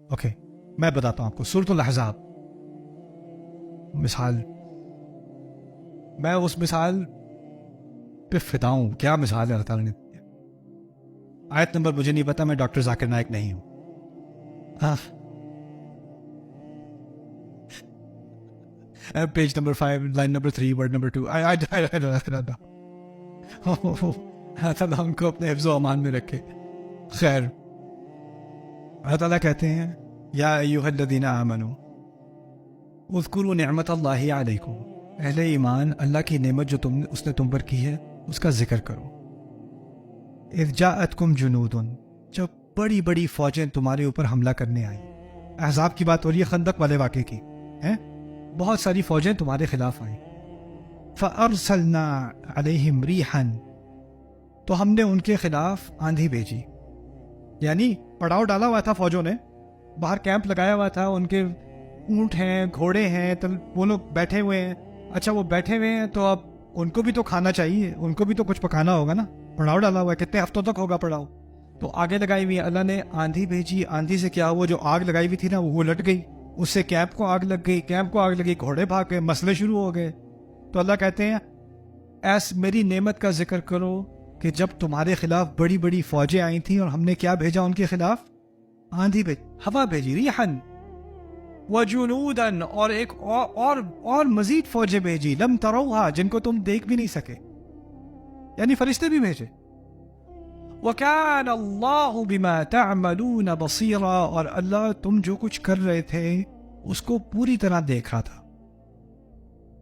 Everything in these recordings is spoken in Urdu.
اوکے میں بتاتا ہوں آپ کو سورۃ الاحزاب مثال. میں اس مثال پہ فدا ہوں. کیا مثال ہے اللہ تعالیٰ نے. آیت نمبر مجھے نہیں پتا, میں ڈاکٹر ذاکر نائک نہیں ہوں. Page number 5 line number 3 word number 2. اللہ تعالیٰ ان کو اپنے حفظ و امان میں رکھے. خیر, اللہ تعالیٰ کہتے ہیں یا ایھا الذین آمنوا اذکروا نعمت اللہ علیکم, اہل ایمان اللہ کی نعمت جو اس نے تم پر کی ہے اس کا ذکر کرو. اذ جاءتکم جنود, جب بڑی بڑی فوجیں تمہارے اوپر حملہ کرنے آئیں. احزاب کی بات ہو رہی ہے, خندق والے واقعے کی ہیں. بہت ساری فوجیں تمہارے خلاف آئیں. فارسلنا علیہم ریحا, تو ہم نے ان کے خلاف آندھی بھیجی. یعنی پڑاؤ ڈالا ہوا تھا فوجوں نے, باہر کیمپ لگایا ہوا تھا, ان کے اونٹ ہیں, گھوڑے ہیں, تو وہ لوگ بیٹھے ہوئے ہیں. اچھا وہ بیٹھے ہوئے ہیں تو اب ان کو بھی تو کھانا چاہیے, ان کو بھی تو کچھ پکانا ہوگا نا. پڑاؤ ڈالا ہوا ہے, کتنے ہفتوں تک ہوگا پڑاؤ. تو آگے لگائی ہوئی اللہ نے آندھی بھیجی. آندھی سے کیا ہوا, جو آگ لگائی ہوئی تھی نا وہ لٹ گئی, اس سے کیمپ کو آگ لگ گئی, کیمپ کو آگ لگی, گھوڑے بھاگ گئے, مسئلے شروع ہو گئے. تو اللہ کہتے ہیں ایس میری نعمت کا ذکر کرو کہ جب تمہارے خلاف بڑی بڑی فوجیں آئی تھیں اور ہم نے کیا بھیجا ان کے خلاف, آندھی بھیجی, ہوا بھیجی, ریحن وجنودن, اور ایک اور مزید فوجیں بھیجی, لم تروها, جن کو تم دیکھ بھی نہیں سکے, یعنی فرشتے بھی بھیجے. وَكَانَ اللَّهُ بِمَا تَعْمَلُونَ بَصِيرًا, اور اللہ تم جو کچھ کر رہے تھے اس کو پوری طرح دیکھ رہا تھا.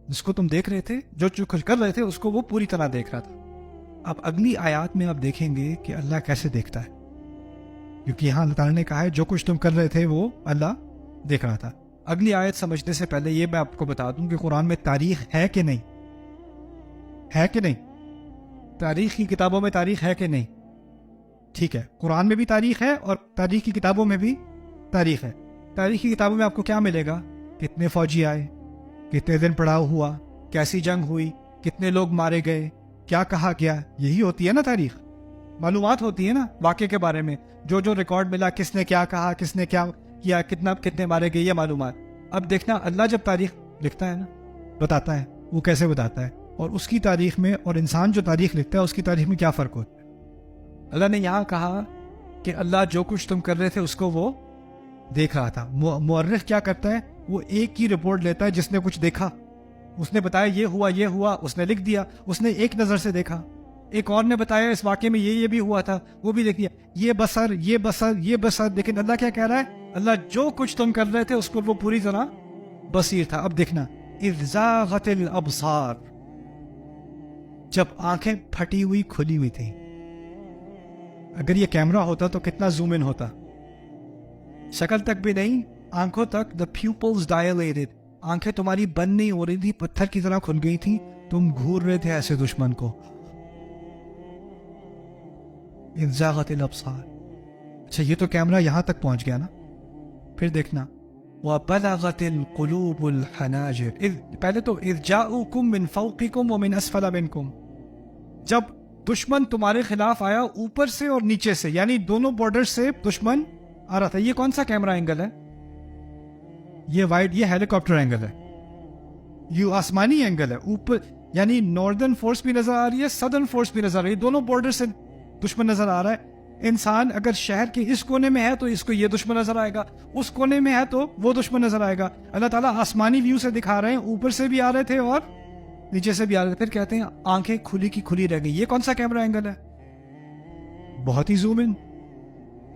جس کو تم دیکھ رہے تھے, جو کچھ کر رہے تھے اس کو وہ پوری طرح دیکھ رہا تھا. اب اگلی آیات میں آپ دیکھیں گے کہ اللہ کیسے دیکھتا ہے, کیونکہ یہاں اللہ تعالیٰ نے کہا ہے جو کچھ تم کر رہے تھے وہ اللہ دیکھ رہا تھا. اگلی آیت سمجھنے سے پہلے یہ میں آپ کو بتا دوں کہ قرآن میں تاریخ ہے کہ نہیں, ہے کہ نہیں, تاریخ کی کتابوں میں تاریخ ہے کہ نہیں. ٹھیک ہے, قرآن میں بھی تاریخ ہے اور تاریخ کی کتابوں میں بھی تاریخ ہے. تاریخ کی کتابوں میں آپ کو کیا ملے گا, کتنے فوجی آئے, کتنے دن پڑاؤ ہوا, کیسی جنگ ہوئی, کتنے لوگ مارے گئے, کیا کہا گیا. یہی ہوتی ہے نا تاریخ, معلومات ہوتی ہے نا واقعے کے بارے میں, جو ریکارڈ ملا, کس نے کیا کہا, کس نے کیا کیا, کتنے مارے گئے, یہ معلومات. اب دیکھنا اللہ جب تاریخ لکھتا ہے نا, بتاتا ہے, وہ کیسے بتاتا ہے, اور اس کی تاریخ میں اور انسان جو تاریخ لکھتا ہے اس کی تاریخ میں کیا فرق ہوتا ہے. اللہ نے یہاں کہا کہ اللہ جو کچھ تم کر رہے تھے اس کو وہ دیکھ رہا تھا. مورخ کیا کرتا ہے, وہ ایک ہی رپورٹ لیتا ہے جس نے کچھ دیکھا, اس نے بتایا یہ ہوا, اس نے لکھ دیا, اس نے ایک نظر سے دیکھا. ایک اور نے بتایا اس واقعے میں یہ بھی ہوا تھا, وہ بھی لکھ دیا, یہ بسر. لیکن اللہ کیا کہہ رہا ہے, اللہ جو کچھ تم کر رہے تھے اس کو وہ پوری طرح بصیر تھا. اب دیکھنا, اذ زاغت الابصار, جب آنکھیں پھٹی ہوئی کھلی ہوئی تھیں. اگر یہ کیمرہ ہوتا تو کتنا زوم ان ہوتا, شکل تک بھی نہیں, آنکھوں تک. the pupils dilated, آنکھیں تمہاری بند نہیں ہو رہی تھی, پتھر کی طرح کھل گئی تھی, تم گھور رہے تھے ایسے دشمن کو. اذ زاغت الابصار. اچھا یہ تو کیمرہ یہاں تک پہنچ گیا نا. پھر دیکھنا, وبلغت القلوب الحناجر, پہلے تو اذ جاءوکم من فوقکم ومن اسفل منکم, جب دشمن تمہارے خلاف آیا اوپر سے اور نیچے سے, یعنی دونوں بارڈر سے دشمن آ رہا تھا. یہ کون سا کیمرہ اینگل ہے, یہ وائڈ, یہ ہیلی کاپٹر اینگل ہے, یہ آسمانی اینگل ہے. اوپر یعنی ناردرن فورس بھی نظر آ رہی ہے, سدرن فورس بھی نظر آ رہی ہے, دونوں بارڈر سے دشمن نظر آ رہا ہے. انسان اگر شہر کے اس کونے میں ہے تو اس کو یہ دشمن نظر آئے گا, اس کونے میں ہے تو وہ دشمن نظر آئے گا. اللہ تعالیٰ آسمانی ویو سے دکھا رہے ہیں, اوپر سے بھی آ رہے تھے اور نیچے سے بھی آ رہے تھے. پھر کہتے ہیں آنکھیں کھلی کی کھلی رہ گئی. یہ کون سا کیمرہ اینگل ہے, بہت ہی زوم ان.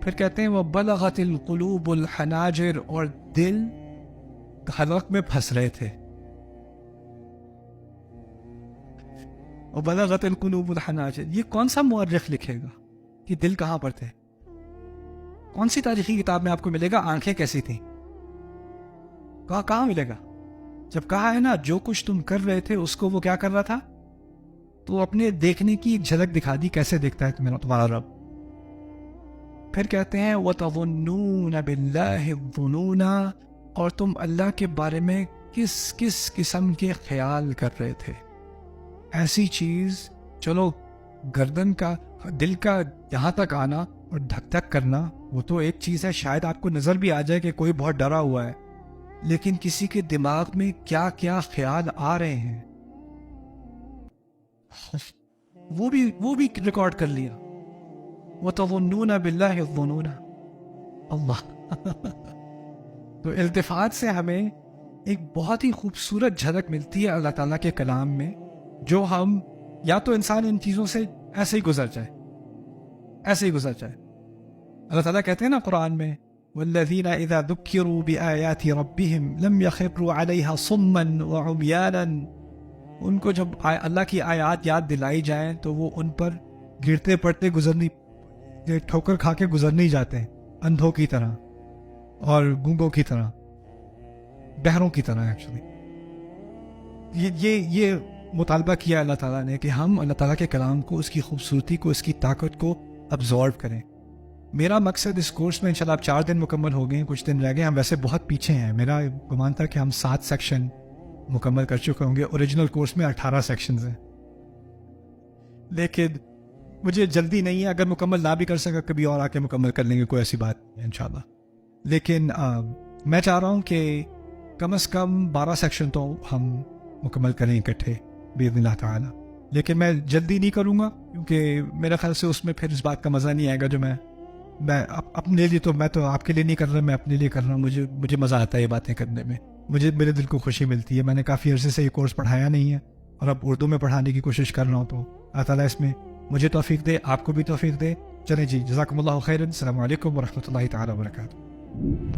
پھر کہتے ہیں وہ بلغت القلوب الحناجر, اور دل حلق میں پھنس رہے تھے. وبلغت القلوب الحناجر, یہ کون سا مورخ لکھے گا کہ دل کہاں پر تھے, کون سی تاریخی کتاب میں آپ کو ملے گا آنکھیں کیسی تھیں, کہاں ملے گا. جب کہا ہے نا جو کچھ تم کر رہے تھے اس کو وہ کیا کر رہا تھا, تو اپنے دیکھنے کی ایک جھلک دکھا دی کیسے دیکھتا ہے تمہارا رب. پھر کہتے ہیں وَتَظُنُّونَ بِاللَّهِ الظُّنُونَ, اور تم اللہ کے بارے میں کس قسم کے خیال کر رہے تھے, ایسی چیز, چلو گردن کا دل کا یہاں تک آنا اور دھک دھک کرنا وہ تو ایک چیز ہے، شاید آپ کو نظر بھی آ جائے کہ کوئی بہت ڈرا ہوا ہے، لیکن کسی کے دماغ میں کیا کیا خیال آ رہے ہیں وہ بھی ریکارڈ کر لیا. وَتَظُنُّونَ بِاللَّهِ الظُّنُونَ. اللہ. تو التفات سے ہمیں ایک بہت ہی خوبصورت جھلک ملتی ہے اللہ تعالیٰ کے کلام میں، جو ہم یا تو انسان ان چیزوں سے ایسے ہی گزر جائے. اللہ تعالیٰ کہتے ہیں نا قرآن میں وَالَّذِينَ إِذَا ذُكِّرُوا بِآيَاتِ رَبِّهِمْ لَمْ يَخِرُّوا عَلَيْهَا صُمًّا وَعُمْيَانًا. ان کو جب اللہ کی آیات یاد دلائی جائیں تو وہ ان پر گرتے پڑتے ٹھوکر کھا کے گزر نہیں جاتے ہیں، اندھوں کی طرح اور گونگوں کی طرح، بہروں کی طرح. ایکچولی یہ مطالبہ کیا اللہ تعالیٰ نے کہ ہم اللہ تعالیٰ کے کلام کو، اس کی خوبصورتی کو، اس کی طاقت کو ابزارو کریں. میرا مقصد اس کورس میں انشاءاللہ اب 4 دن مکمل ہو گئے ہیں، کچھ دن رہ گئے. ہم ویسے بہت پیچھے ہیں، میرا گمان تھا کہ ہم 7 سیکشن مکمل کر چکے ہوں گے. اوریجنل کورس میں 18 سیکشنز ہیں، لیکن مجھے جلدی نہیں ہے. اگر مکمل نہ بھی کر سکا کبھی اور آ کے مکمل کر لیں گے، کوئی ایسی بات نہیں ہے انشاءاللہ. لیکن میں چاہ رہا ہوں کہ کم از کم 12 سیکشن تو ہم مکمل کریں اکٹھے باذن اللہ تعالیٰ. لیکن میں جلدی نہیں کروں گا کیونکہ میرے خیال سے اس میں پھر اس بات کا مزہ نہیں آئے گا جو میں اپنے لیے، تو میں تو آپ کے لیے نہیں کر رہا، میں اپنے لیے کر رہا ہوں. مجھے مزہ آتا ہے یہ باتیں کرنے میں، میرے دل کو خوشی ملتی ہے. میں نے کافی عرصے سے یہ کورس پڑھایا نہیں ہے اور اب اردو میں پڑھانے کی کوشش کر رہا ہوں. تو اللہ تعالیٰ اس میں مجھے توفیق دے، آپ کو بھی توفیق دے. چلیں جی، جزاکم اللہ خیرا. السلام علیکم ورحمۃ اللہ تعالیٰ وبرکاتہ.